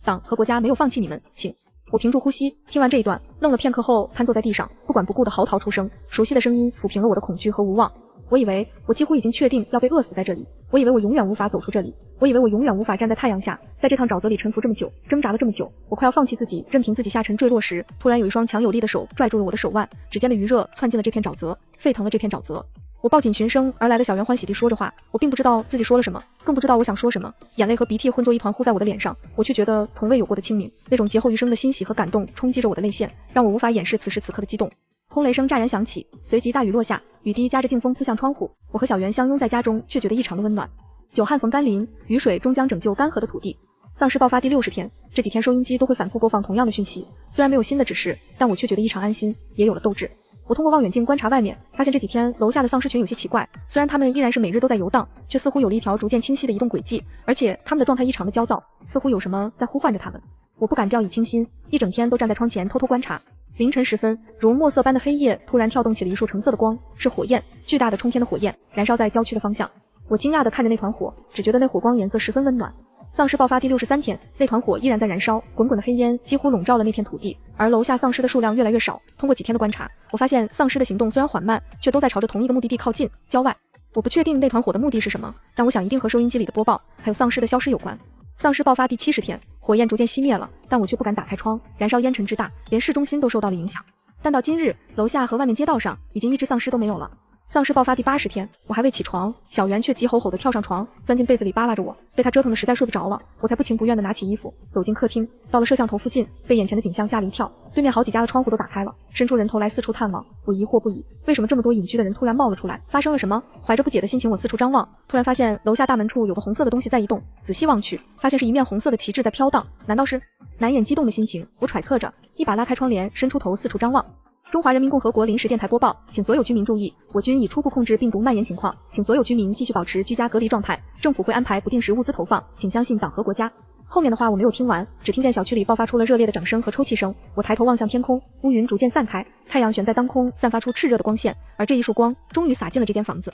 党和国家没有放弃你们，请。我屏住呼吸，听完这一段，愣了片刻后瘫坐在地上，不管不顾的嚎啕出声。熟悉的声音抚平了我的恐惧和无望。我以为我几乎已经确定要被饿死在这里，我以为我永远无法走出这里，我以为我永远无法站在太阳下，在这趟沼泽里沉浮这么久，挣扎了这么久，我快要放弃自己，任凭自己下沉坠落时，突然有一双强有力的手拽住了我的手腕，指尖的余热窜进了这片沼泽，沸腾了这片沼泽。我抱紧循声而来的小圆欢喜地说着话，我并不知道自己说了什么，更不知道我想说什么，眼泪和鼻涕混作一团呼在我的脸上，我却觉得从未有过的清明，那种劫后余生的欣喜和感动冲击着我的泪腺，让我无法掩饰此时此刻的激动。轰雷声乍然响起，随即大雨落下，雨滴夹着劲风扑向窗户。我和小圆相拥在家中，却觉得异常的温暖。久旱逢甘霖，雨水终将拯救干涸的土地。丧尸爆发第60天，这几天收音机都会反复播放同样的讯息，虽然没有新的指示，但我却觉得异常安心，也有了斗志。我通过望远镜观察外面，发现这几天楼下的丧尸群有些奇怪，虽然他们依然是每日都在游荡，却似乎有了一条逐渐清晰的移动轨迹，而且他们的状态异常的焦躁，似乎有什么在呼唤着他们。我不敢掉以轻心，一整天都站在窗前偷偷观察。凌晨时分，如墨色般的黑夜突然跳动起了一束橙色的光，是火焰，巨大的冲天的火焰，燃烧在郊区的方向。我惊讶地看着那团火，只觉得那火光颜色十分温暖。丧尸爆发第63天，那团火依然在燃烧，滚滚的黑烟几乎笼罩了那片土地，而楼下丧尸的数量越来越少。通过几天的观察，我发现丧尸的行动虽然缓慢，却都在朝着同一个目的地靠近，郊外。我不确定那团火的目的是什么，但我想一定和收音机里的播报，还有丧尸的消失有关。丧尸爆发第70天，火焰逐渐熄灭了，但我却不敢打开窗，燃烧烟尘之大，连市中心都受到了影响。但到今日，楼下和外面街道上已经一只丧尸都没有了。丧尸爆发第80天，我还未起床，小圆却急吼吼地跳上床，钻进被子里扒拉着我，被他折腾得实在睡不着了，我才不情不愿地拿起衣服，走进客厅，到了摄像头附近，被眼前的景象吓了一跳，对面好几家的窗户都打开了，伸出人头来四处探望，我疑惑不已，为什么这么多隐居的人突然冒了出来？发生了什么？怀着不解的心情，我四处张望，突然发现楼下大门处有个红色的东西在移动，仔细望去，发现是一面红色的旗帜在飘荡，难道是？难掩激动的心情，我揣测着，一把拉开窗帘，伸出头四处张望。中华人民共和国临时电台播报，请所有居民注意，我军已初步控制病毒蔓延情况，请所有居民继续保持居家隔离状态，政府会安排不定时物资投放，请相信党和国家。后面的话我没有听完，只听见小区里爆发出了热烈的掌声和抽泣声。我抬头望向天空，乌云逐渐散开，太阳悬在当空，散发出炽热的光线，而这一束光终于洒进了这间房子。